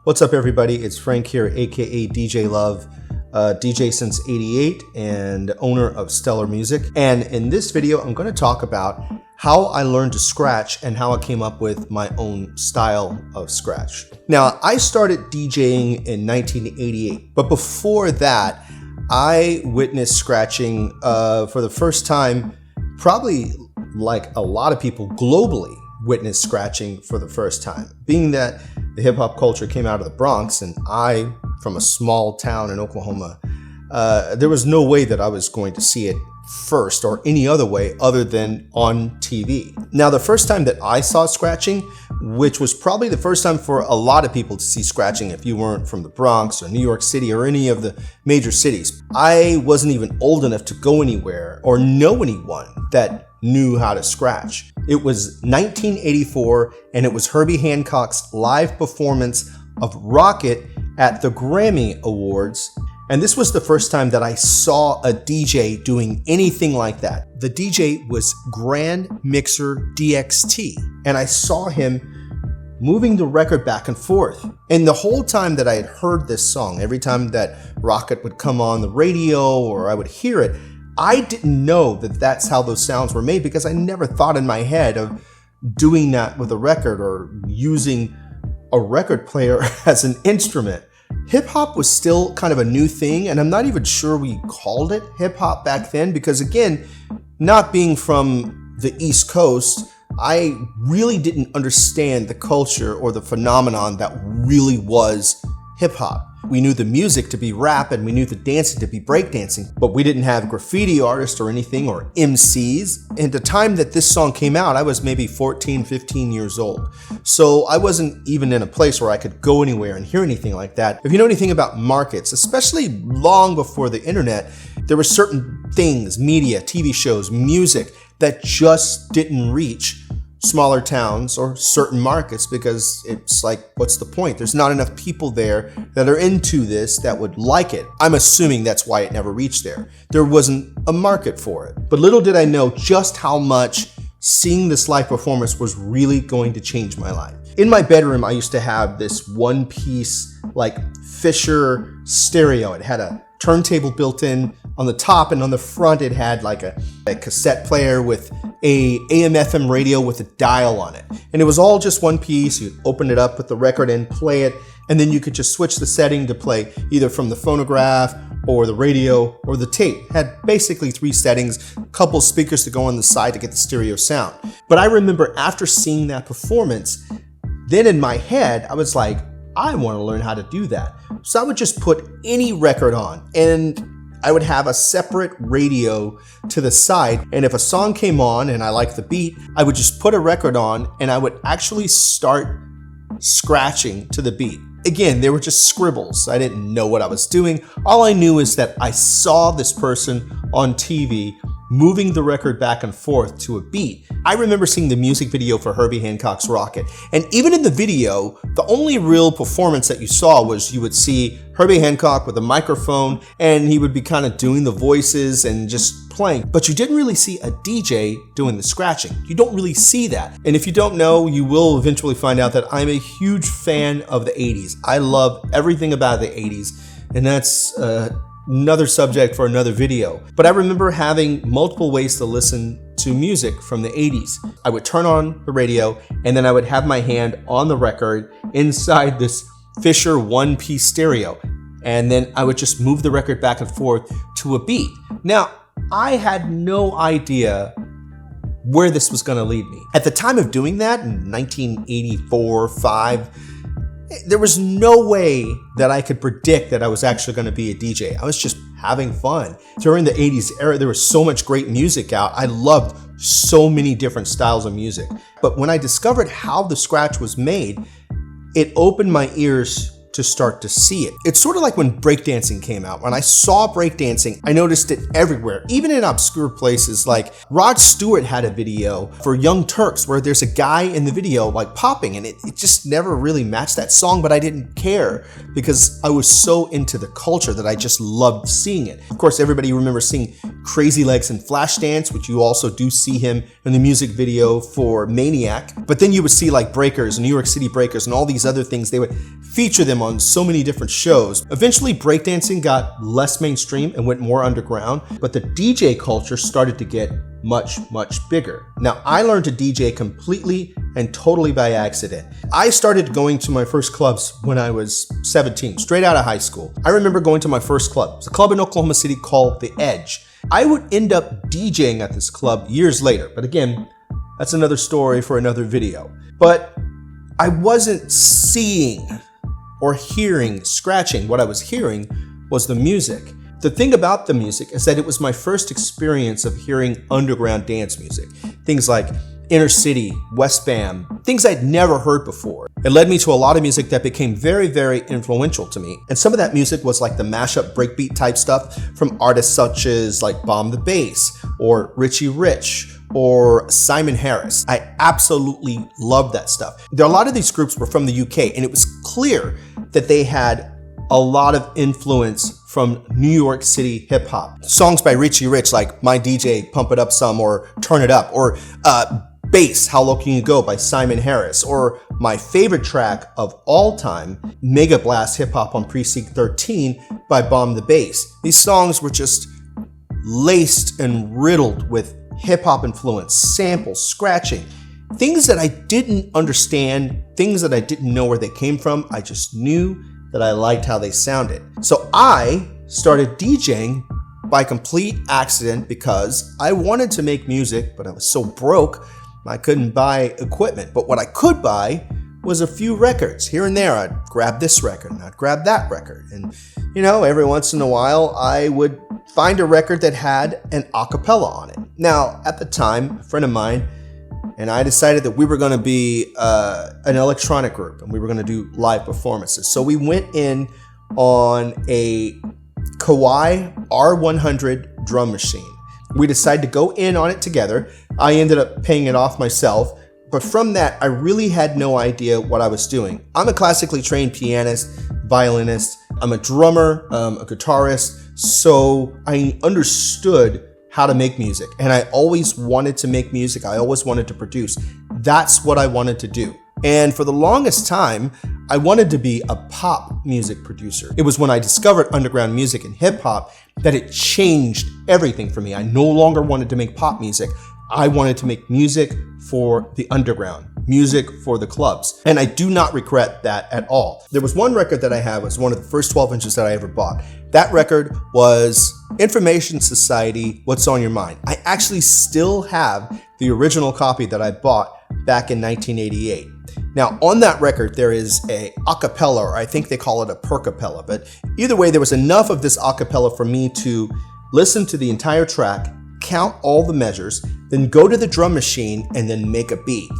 What's up, everybody? It's Frank here, aka DJ Love, DJ since '88 and owner of Stellar Music. And in this video, I'm going to talk about how I learned to scratch and how I came up with my own style of scratch. Now, I started DJing in 1988, but before that, I witnessed scratching for the first time, probably like a lot of people globally witnessed scratching for the first time. Being that the hip hop culture came out of the Bronx and I, from a small town in Oklahoma, there was no way that I was going to see it first or any other way other than on TV. Now, the first time that I saw scratching, which was probably the first time for a lot of people to see scratching if you weren't from the Bronx or New York City or any of the major cities, I wasn't even old enough to go anywhere or know anyone that knew how to scratch. It was 1984 and it was Herbie Hancock's live performance of Rocket at the Grammy Awards. And this was the first time that I saw a DJ doing anything like that. The DJ was Grand Mixer DXT, and I saw him moving the record back and forth. And the whole time that I had heard this song, every time that Rocket would come on the radio or I would hear it, I didn't know that that's how those sounds were made because I never thought in my head of doing that with a record or using a record player as an instrument. Hip hop was still kind of a new thing, and I'm not even sure we called it hip hop back then because, again, not being from the East Coast, I really didn't understand the culture or the phenomenon that really was hip hop. We knew the music to be rap and we knew the dancing to be breakdancing, but we didn't have graffiti artists or anything or MCs. And the time that this song came out, I was maybe 14, 15 years old. So I wasn't even in a place where I could go anywhere and hear anything like that. If you know anything about markets, especially long before the internet, there were certain things, media, TV shows, music that just didn't reach smaller towns or certain markets because it's like, what's the point? There's not enough people there that are into this that would like it. I'm assuming that's why it never reached there. There wasn't a market for it. But little did I know just how much seeing this live performance was really going to change my life. In my bedroom, I used to have this one-piece like Fisher stereo. It had a turntable built in on the top, and on the front it had like a cassette player with a AM/FM radio with a dial on it. And it was all just one piece. You'd open it up, put the record in, play it, and then you could just switch the setting to play either from the phonograph or the radio or the tape. It had basically 3 settings, a couple speakers to go on the side to get the stereo sound. But I remember after seeing that performance, then in my head, I was like, I want to learn how to do that. So I would just put any record on and I would have a separate radio to the side. And if a song came on and I liked the beat, I would just put a record on and I would actually start scratching to the beat. Again, they were just scribbles. I didn't know what I was doing. All I knew is that I saw this person on TV moving the record back and forth to a beat. I remember seeing the music video for Herbie Hancock's Rocket. And even in the video, the only real performance that you saw was you would see Herbie Hancock with a microphone and he would be kind of doing the voices and just playing. But you didn't really see a DJ doing the scratching. You don't really see that. And if you don't know, you will eventually find out that I'm a huge fan of the 80s. I love everything about the 80s. And that's another subject for another video. But I remember having multiple ways to listen to music from the 80s. I would turn on the radio and then I would have my hand on the record inside this Fisher one-piece stereo. And then I would just move the record back and forth to a beat. Now, I had no idea where this was going to lead me. At the time of doing that in 1984, 5, there was no way that I could predict that I was actually going to be a DJ. I was just having fun. During the 80s era, there was so much great music out. I loved so many different styles of music. But when I discovered how the scratch was made, it opened my ears to start to see it. It's sort of like when breakdancing came out. When I saw breakdancing, I noticed it everywhere, even in obscure places. Like Rod Stewart had a video for Young Turks where there's a guy in the video like popping, and it just never really matched that song, but I didn't care because I was so into the culture that I just loved seeing it. Of course, everybody remembers seeing Crazy Legs and Flashdance, which you also do see him in the music video for Maniac. But then you would see like Breakers, New York City Breakers, and all these other things. They would feature them them on so many different shows. Eventually, breakdancing got less mainstream and went more underground, but the DJ culture started to get much bigger. Now, I learned to DJ completely and totally by accident. I started going to my first clubs when I was 17, straight out of high school. I remember going to my first club. It was a club in Oklahoma City called The Edge. I would end up DJing at this club years later, but again, that's another story for another video. But I wasn't seeing or hearing scratching. What I was hearing was the music. The thing about the music is that it was my first experience of hearing underground dance music. Things like Inner City, West Bam, things I'd never heard before. It led me to a lot of music that became very influential to me. And some of that music was like the mashup breakbeat type stuff from artists such as like Bomb the Bass or Richie Rich or Simon Harris. I absolutely loved that stuff. A lot of these groups were from the UK, and it was clear that they had a lot of influence from New York City hip hop. Songs by Richie Rich like My DJ, Pump It Up Some, or Turn It Up, or Bass, How Low Can You Go by Simon Harris, or my favorite track of all time, Mega Blast Hip Hop on Precinct 13 by Bomb the Bass. These songs were just laced and riddled with hip hop influence, samples, scratching, things that I didn't understand, things that I didn't know where they came from. I just knew that I liked how they sounded. So I started DJing by complete accident because I wanted to make music, but I was so broke, I couldn't buy equipment. But what I could buy was a few records. Here and there, I'd grab this record and I'd grab that record. And, you know, every once in a while, I would find a record that had an acapella on it. Now, at the time, a friend of mine and I decided that we were going to be an electronic group and we were going to do live performances. So we went in on a Kawai R100 drum machine. We decided to go in on it together. I ended up paying it off myself. But from that, I really had no idea what I was doing. I'm a classically trained pianist, violinist. I'm a drummer, a guitarist. So I understood how to make music. And I always wanted to make music. I always wanted to produce. That's what I wanted to do. And for the longest time, I wanted to be a pop music producer. It was when I discovered underground music and hip hop that it changed everything for me. I no longer wanted to make pop music. I wanted to make music for the underground, music for the clubs. And I do not regret that at all. There was one record that I had, was one of the first 12 inches that I ever bought. That record was Information Society, What's on Your Mind. I actually still have the original copy that I bought back in 1988. Now, on that record, there is a acapella, or I think they call it a percapella, but either way, there was enough of this acapella for me to listen to the entire track, count all the measures, then go to the drum machine and then make a beat.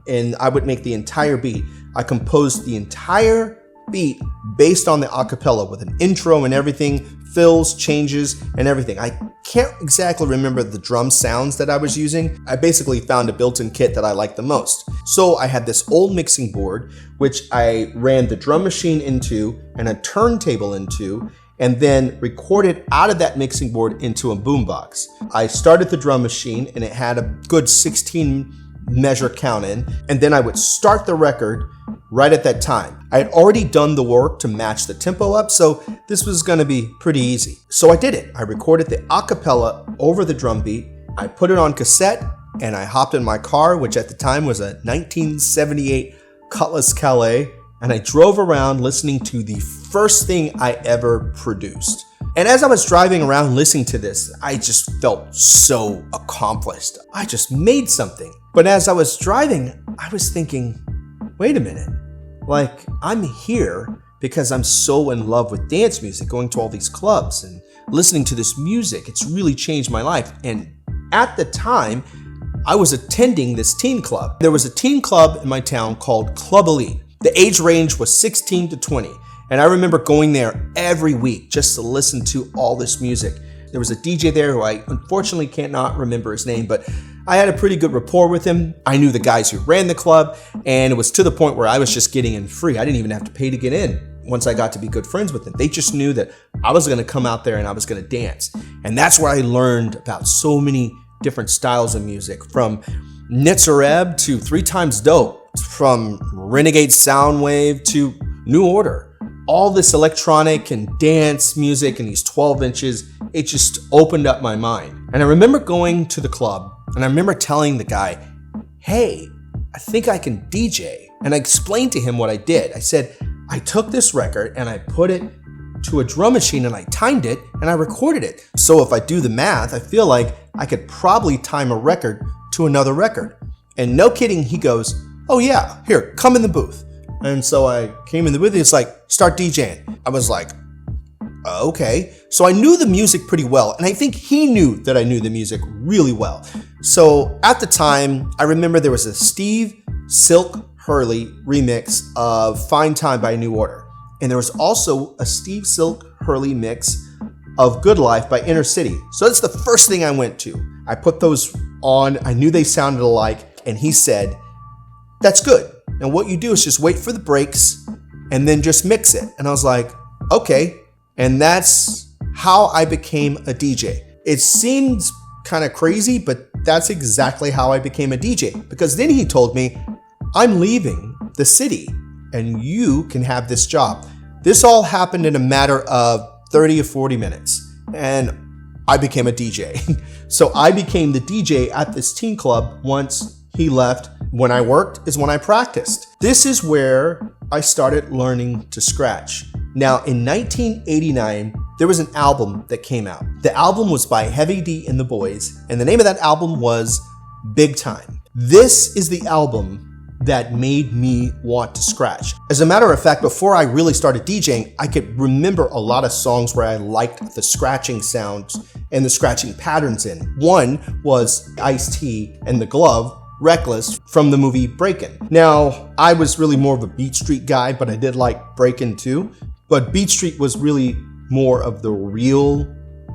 And I would make the entire beat. I composed the entire beat based on the acapella with an intro and everything, fills, changes, and everything. I can't exactly remember the drum sounds that I was using. I basically found a built-in kit that I liked the most. So I had this old mixing board, which I ran the drum machine into and a turntable into, and then recorded out of that mixing board into a boombox. I started the drum machine and it had a good 16 measure count in, and then I would start the record right at that time. I had already done the work to match the tempo up, so this was gonna be pretty easy. So I did it. I recorded the acapella over the drum beat, I put it on cassette, and I hopped in my car, which at the time was a 1978 Cutlass Calais, and I drove around listening to the first thing I ever produced. And as I was driving around listening to this, I just felt so accomplished. I just made something. But as I was driving, I was thinking, wait a minute, like I'm here because I'm so in love with dance music, going to all these clubs and listening to this music. It's really changed my life. And at the time, I was attending this teen club. There was a teen club in my town called Club Elite. The age range was 16 to 20. And I remember going there every week just to listen to all this music. There was a DJ there who I unfortunately cannot remember his name, but I had a pretty good rapport with him. I knew the guys who ran the club, and it was to the point where I was just getting in free. I didn't even have to pay to get in once I got to be good friends with them. They just knew that I was gonna come out there and I was gonna dance. And that's where I learned about so many different styles of music, from Nitzareb to 3 Times Dope, from Renegade Soundwave to New Order. all this electronic and dance music and these 12 inches, it just opened up my mind. And I remember going to the club and I remember telling the guy, hey, I think I can DJ. And I explained to him what I did. I said, I took this record and I put it to a drum machine and I timed it and I recorded it. So if I do the math, I feel like I could probably time a record to another record. And no kidding, he goes, oh yeah, here, come in the booth. And so I came in the booth and it's like, start DJing. I was like, okay. So I knew the music pretty well. And I think he knew that I knew the music really well. So at the time, I remember there was a Steve Silk Hurley remix of Fine Time by New Order. And there was also a Steve Silk Hurley mix of Good Life by Inner City. So that's the first thing I went to. I put those on. I knew they sounded alike. And he said, that's good. And what you do is just wait for the breaks and then just mix it. And I was like, okay. And that's how I became a DJ. It seems kind of crazy, but that's exactly how I became a DJ. Because then he told me, I'm leaving the city and you can have this job. This all happened in a matter of 30 or 40 minutes. And I became a DJ. So I became the DJ at this teen club once he left. When I worked is when I practiced. This is where I started learning to scratch. Now in 1989, there was an album that came out. The album was by Heavy D and the Boys, and the name of that album was Big Time. This is the album that made me want to scratch. As a matter of fact, before I really started DJing, I could remember a lot of songs where I liked the scratching sounds and the scratching patterns in. One was Ice-T and The Glove, Reckless, from the movie Breakin'. Now, I was really more of a Beat Street guy, but I did like Breakin' too. But Beat Street was really more of the real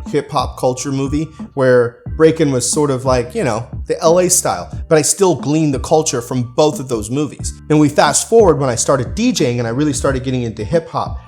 hip hop culture movie, where Breakin' was sort of like, you know, the LA style. But I still gleaned the culture from both of those movies. And we fast forward when I started DJing and I really started getting into hip hop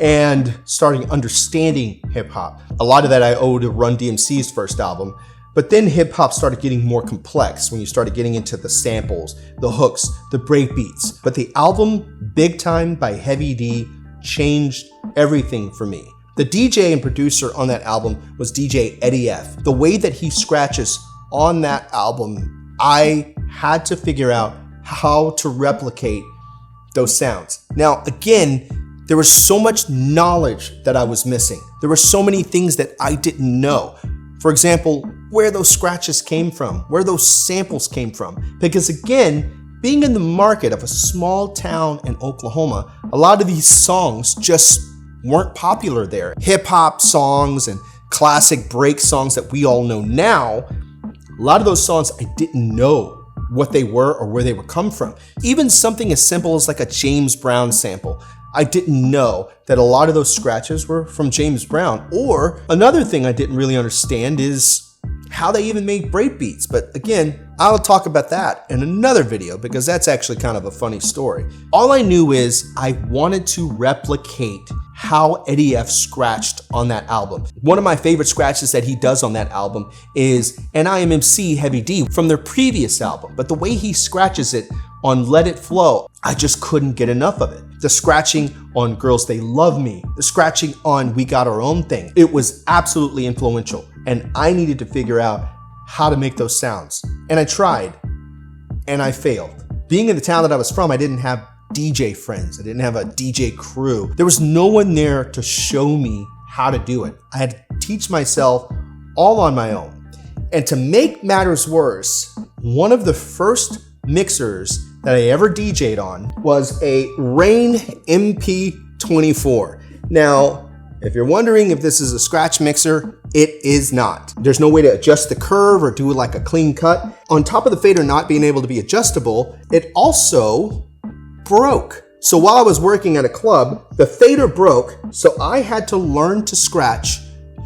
and starting understanding hip hop. A lot of that I owe to Run DMC's first album. But then hip hop started getting more complex when you started getting into the samples, the hooks, the breakbeats. But the album Big Time by Heavy D changed everything for me. The DJ and producer on that album was DJ Eddie F. The way that he scratches on that album, I had to figure out how to replicate those sounds. Now, again, there was so much knowledge that I was missing. There were so many things that I didn't know. For example, where those scratches came from, where those samples came from. Because again, being in the market of a small town in Oklahoma, a lot of these songs just weren't popular there. Hip hop songs and classic break songs that we all know now, a lot of those songs I didn't know what they were or where they would come from. Even something as simple as like a James Brown sample. I didn't know that a lot of those scratches were from James Brown. Or another thing I didn't really understand is how they even made breakbeats. But again, I'll talk about that in another video because that's actually kind of a funny story. All I knew is I wanted to replicate how Eddie F scratched on that album. One of my favorite scratches that he does on that album is NIMMC Heavy D from their previous album. But the way he scratches it on Let It Flow, I just couldn't get enough of it. The scratching on Girls They Love Me, the scratching on We Got Our Own Thing. It was absolutely influential. And I needed to figure out how to make those sounds. And I tried, and I failed. Being in the town that I was from, I didn't have DJ friends. I didn't have a DJ crew. There was no one there to show me how to do it. I had to teach myself all on my own. And to make matters worse, one of the first mixers that I ever DJ'd on was a Rane MP24. Now, if you're wondering if this is a scratch mixer, it is not. There's no way to adjust the curve or do like a clean cut. On top of the fader not being able to be adjustable, it also broke. So while I was working at a club, the fader broke, so I had to learn to scratch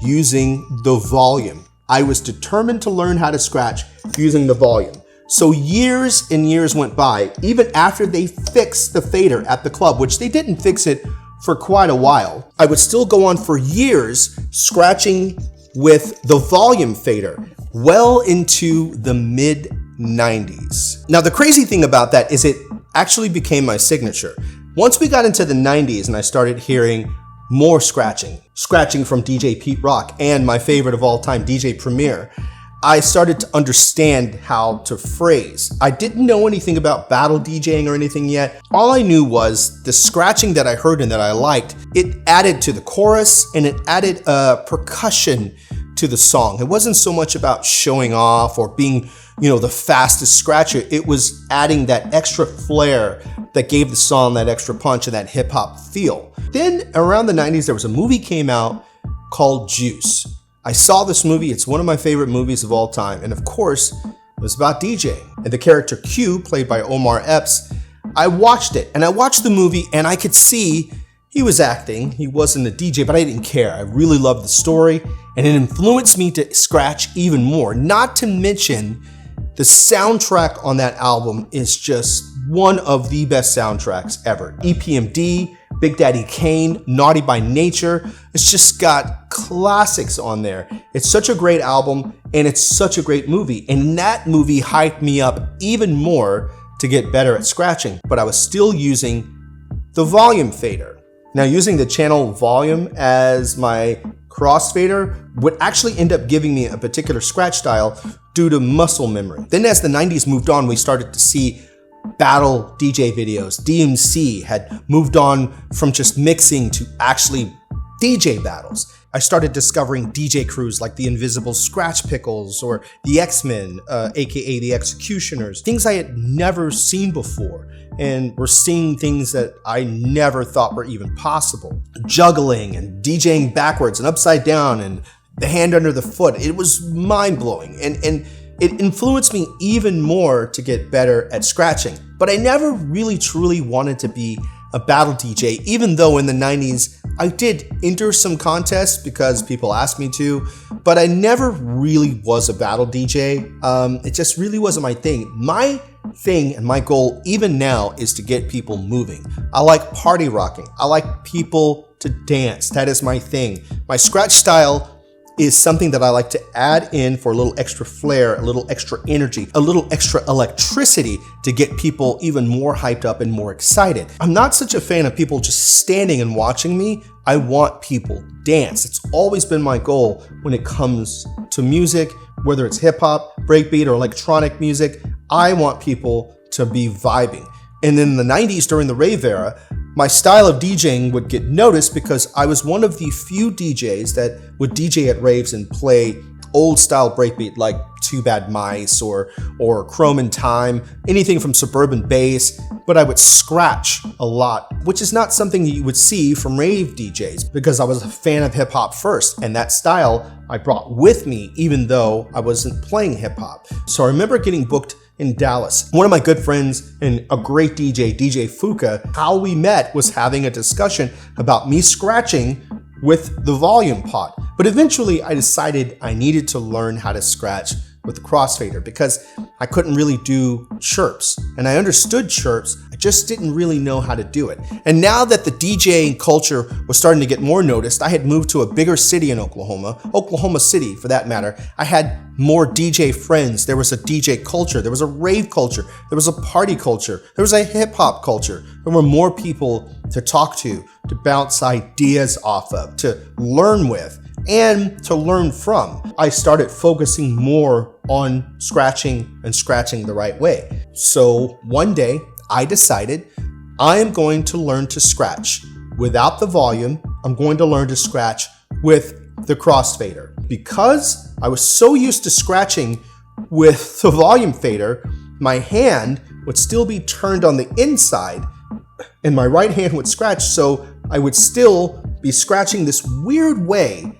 using the volume. I was determined to learn how to scratch using the volume. So years and years went by, even after they fixed the fader at the club, which they didn't fix it for quite a while. I would still go on for years scratching with the volume fader well into the mid 90s. Now, the crazy thing about that is it actually became my signature. Once we got into the 90s and I started hearing more scratching from DJ Pete Rock and my favorite of all time, DJ Premier, I started to understand how to phrase. I didn't know anything about battle DJing or anything yet. All I knew was the scratching that I heard and that I liked, it added to the chorus and it added percussion to the song. It wasn't so much about showing off or being, the fastest scratcher. It was adding that extra flair that gave the song that extra punch and that hip hop feel. Then around the 90s, there was a movie came out called Juice. I saw this movie. It's one of my favorite movies of all time. And of course, it was about DJing. And the character Q, played by Omar Epps, I watched it. And I watched the movie and I could see he was acting. He wasn't a DJ, but I didn't care. I really loved the story. And it influenced me to scratch even more. Not to mention, the soundtrack on that album is just one of the best soundtracks ever. EPMD, Big Daddy Kane, Naughty by Nature. It's just got classics on there. It's such a great album and it's such a great movie. And that movie hyped me up even more to get better at scratching, but I was still using the volume fader. Now, using the channel volume as my crossfader would actually end up giving me a particular scratch style due to muscle memory. Then as the 90s moved on, we started to see battle DJ videos. DMC had moved on from just mixing to actually DJ battles. I started discovering DJ crews like the Invisible Scratch Pickles or the X-Men, aka the Executioners, things I had never seen before, and we're seeing things that I never thought were even possible. Juggling and DJing backwards and upside down and the hand under the foot. It was mind-blowing and it influenced me even more to get better at scratching. But I never really truly wanted to be a battle DJ, even though in the 90s I did enter some contests because people asked me to, but I never really was a battle DJ. It just really wasn't my thing. My thing and my goal even now is to get people moving. I like party rocking. I like people to dance. That is my thing. My scratch style is something that I like to add in for a little extra flair, a little extra energy, a little extra electricity to get people even more hyped up and more excited. I'm not such a fan of people just standing and watching me. I want people to dance. It's always been my goal when it comes to music, whether it's hip hop, breakbeat, or electronic music. I want people to be vibing. And in the 90s, during the rave era, my style of DJing would get noticed because I was one of the few DJs that would DJ at raves and play old style breakbeat like Two Bad Mice or Chrome in Time, anything from Suburban Bass, but I would scratch a lot, which is not something you would see from rave DJs because I was a fan of hip hop first, and that style I brought with me even though I wasn't playing hip hop. So I remember getting booked in Dallas. One of my good friends and a great DJ, DJ Fuka, how we met was having a discussion about me scratching with the volume pot. But eventually I decided I needed to learn how to scratch with the crossfader because I couldn't really do chirps. And I understood chirps, I just didn't really know how to do it. And now that the DJing culture was starting to get more noticed, I had moved to a bigger city in Oklahoma City for that matter. I had more DJ friends. There was a DJ culture. There was a rave culture. There was a party culture. There was a hip hop culture. There were more people to talk to bounce ideas off of, to learn with, and to learn from. I started focusing more on scratching and scratching the right way. So one day I decided I am going to learn to scratch without the volume. I'm going to learn to scratch with the crossfader. Because I was so used to scratching with the volume fader, my hand would still be turned on the inside and my right hand would scratch, so I would still be scratching this weird way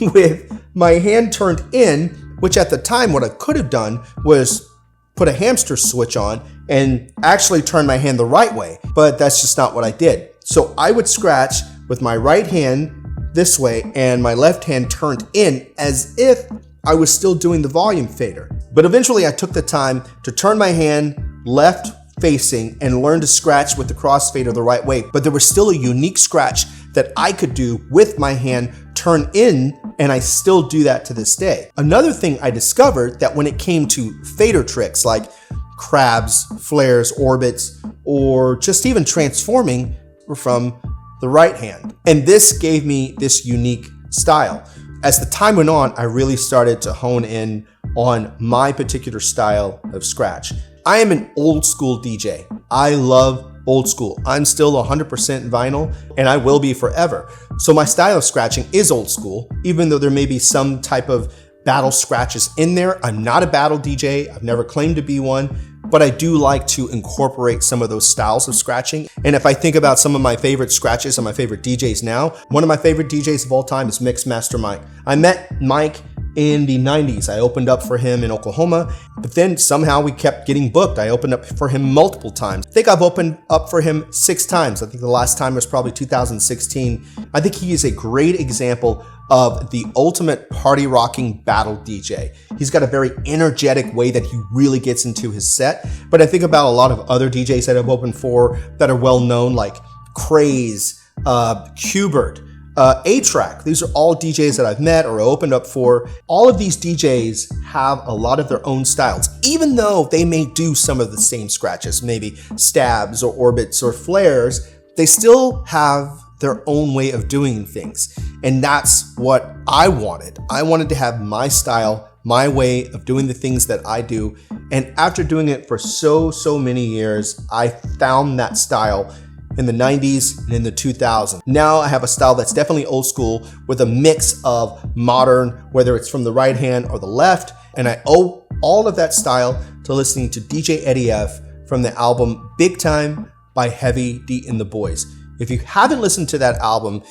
with my hand turned in, which at the time what I could have done was put a hamster switch on and actually turn my hand the right way, but that's just not what I did. So I would scratch with my right hand this way and my left hand turned in as if I was still doing the volume fader. But eventually I took the time to turn my hand left facing and learn to scratch with the crossfader the right way. But there was still a unique scratch that I could do with my hand turned in, and I still do that to this day. Another thing I discovered that when it came to fader tricks like crabs, flares, orbits, or just even transforming from the right hand. And this gave me this unique style. As the time went on, I really started to hone in on my particular style of scratch. I am an old school DJ. I love old school. I'm still 100% vinyl, and I will be forever. So my style of scratching is old school, even though there may be some type of battle scratches in there. I'm not a battle DJ. I've never claimed to be one, but I do like to incorporate some of those styles of scratching. And if I think about some of my favorite scratches and my favorite DJs now, one of my favorite DJs of all time is Mixmaster Mike. I met Mike in the 90s. I opened up for him in Oklahoma, but then somehow we kept getting booked. I opened up for him multiple times. I think I've opened up for him 6 times. I think the last time was probably 2016. I think he is a great example of the ultimate party rocking battle DJ. He's got a very energetic way that he really gets into his set. But I think about a lot of other DJs that I've opened for that are well known, like Craze, Qbert, A-Track. These are all DJs that I've met or opened up for. All of these DJs have a lot of their own styles, even though they may do some of the same scratches, maybe stabs or orbits or flares, they still have their own way of doing things. And that's what I wanted. I wanted to have my style, my way of doing the things that I do. And after doing it for so many years, I found that style in the 90s and in the 2000s. Now I have a style that's definitely old school with a mix of modern, whether it's from the right hand or the left. And I owe all of that style to listening to DJ Eddie F from the album Big Time by Heavy D and the Boys. If you haven't listened to that album,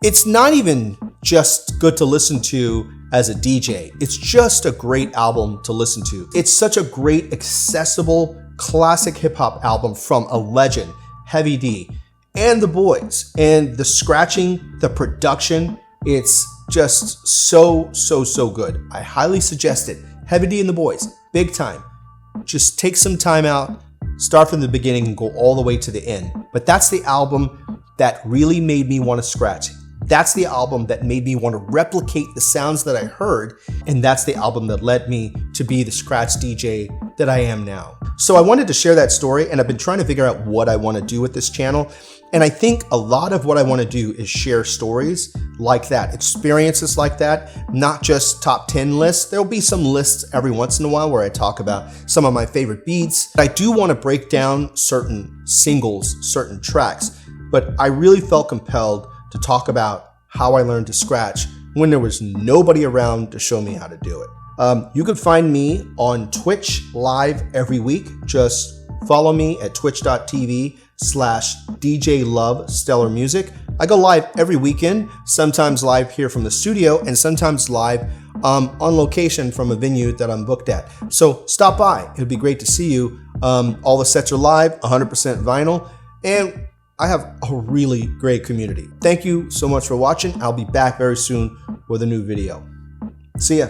it's not even just good to listen to as a DJ. It's just a great album to listen to. It's such a great, accessible, classic hip hop album from a legend, Heavy D and the Boys. And the scratching, the production, it's just so good. I highly suggest it. Heavy D and the Boys, Big Time. Just take some time out, start from the beginning and go all the way to the end. But that's the album that really made me want to scratch. That's the album that made me want to replicate the sounds that I heard. And that's the album that led me to be the scratch DJ that I am now. So I wanted to share that story, and I've been trying to figure out what I want to do with this channel. And I think a lot of what I want to do is share stories like that, experiences like that, not just top 10 lists. There'll be some lists every once in a while where I talk about some of my favorite beats. I do want to break down certain singles, certain tracks, but I really felt compelled to talk about how I learned to scratch when there was nobody around to show me how to do it. You can find me on Twitch live every week. Just follow me at twitch.tv/DJ Love Stellar Music. I go live every weekend, sometimes live here from the studio and sometimes live on location from a venue that I'm booked at. So stop by. It'd be great to see you. All the sets are live, 100% vinyl, and I have a really great community. Thank you so much for watching. I'll be back very soon with a new video. See ya.